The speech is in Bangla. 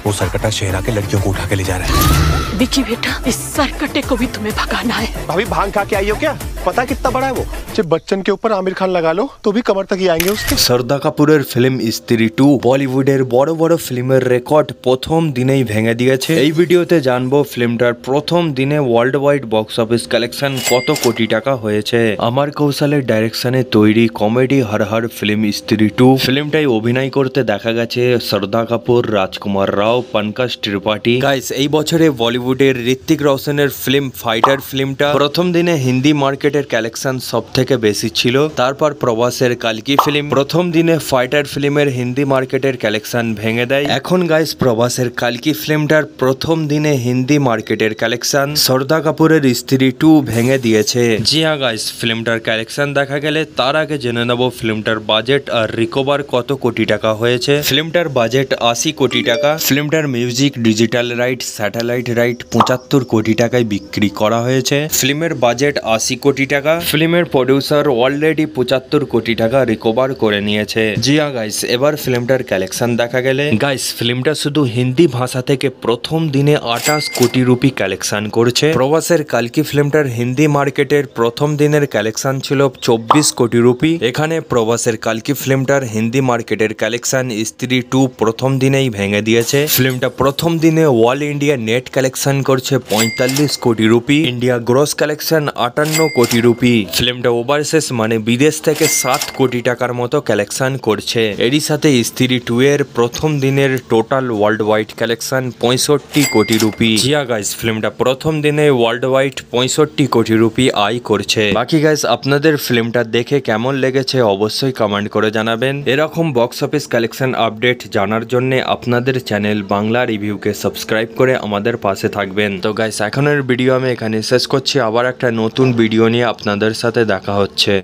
वो सरकटा शहरा के लड़कियों को उठा के ले जा रहा है। विकी बेटा, इस सरकटे को भी तुम्हें भगाना है। भाभी भांग खा के आई हो क्या? पता कितना बड़ा है वो? जब बच्चन के ऊपर आमिर खान लगा लो तो भी कमर तक ही आएंगे उसके। শ্রদ্ধা কাপুরের ফিল্ম স্ত্রী 2 বলিউডের বড় বড় ফিল্মের রেকর্ড প্রথম দিনেই ভেঙে দিয়েছে। এই ভিডিওতে জানবো ফিল্মটার প্রথম দিনে world wide box office collection কত কোটি টাকা হয়েছে। আমার কৌশলের ডাইরেকশনে তৈরি কমেডি হর হর ফিল্ম স্ত্রী 2 ফিল্মটাই অভিনয় করতে দেখা গেছে শ্রদ্ধা কাপুর, রাজকুমার রাও, পঙ্কজ ত্রিপাঠী। গাইস, এই বছরে বলিউডের ঋত্বিক রোশনের ফিল্ম ফাইটার ফিল্মটা প্রথম দিনে হিন্দি মার্কেটের কালেকশন সব থেকে বেশি ছিল। তারপর প্রভাসের কালকি ফিল্ম প্রথম দিনে ফাইটার ফিল্মের হিন্দি মার্কেটের কালেকশন ভেঙে দেয়। এখন গাইস, প্রভাসের কালকি ফিল্মটার প্রথম দিনে হিন্দি মার্কেটের কালেকশন শ্রদ্ধা কাপুরের স্ত্রী 2 ভেঙে দিয়েছে। জি হ্যাঁ গাইস, ফিল্মটার কালেকশন দেখা গেলে তার আগে জেনে নেব ফিল্মটার বাজেট আর রিকভার কত কোটি টাকা হয়েছে। ফিল্মটার বাজেট 80 কোটি টাকা। ফিল্মটার music, digital right, satellite right 75 কোটি টাকায় বিক্রি করা হয়েছে। ফিল্মের বাজেট 80 কোটি টাকা। ফিল্মের প্রডিউসার অলরেডি 75 কোটি টাকা রিকভার করে নিয়েছে। জি হ্যাঁ গাইস, এবার ফিল্মটার কালেকশন দেখা গেলে গাইস, ফিল্মটা শুধু হিন্দি ভাষা থেকে প্রথম দিনে 28 কোটি রুপি কালেকশন করছে। প্রভাসের কালকি ফিল্মটার হিন্দি মার্কেটের প্রথম দিনের কালেকশন ছিল 24 কোটি রুপি। এখানে প্রভাসের কালকি ফিল্মটার হিন্দি মার্কেটের কালেকশন স্ত্রী 2 প্রথম দিনেই ভেঙে দিয়েছে। ফিল্মটা প্রথম দিনে অল ইন্ডিয়া নেট কালেকশন করছে 45 কোটি রুপি। ইন্ডিয়া গ্রস কালেকশন 58 কোটি রুপি। ফিল্মটা ওভারসিজ মানে বিদেশ থেকে 7 কোটি টাকার মতো কালেকশন করছে। এরই সাথে স্ত্রী 2 এর প্রথম দিনের টোটাল ওয়ার্ল্ড ওয়াইড কালেকশন 65 কোটি রুপি। জিয়া গাইস, ফিল্মটা প্রথম দিনে ওয়ার্ল্ড ওয়াইড 65 কোটি রুপি আয় করছে। বাকি গাইস, আপনাদের ফিল্মটা দেখে কেমন লেগেছে অবশ্যই কমেন্ট করে জানাবেন। এরকম বক্স অফিস কালেকশন আপডেট জানার জন্য আপনাদের চ্যানেল বাংলা রিভিউকে সাবস্ক্রাইব করে আমাদের পাশে থাকবেন। তো গাইস, এখনের ভিডিও আমি এখানে শেষ করছি। আবার একটা নতুন ভিডিও নিয়ে আপনাদের সাথে দেখা হচ্ছে।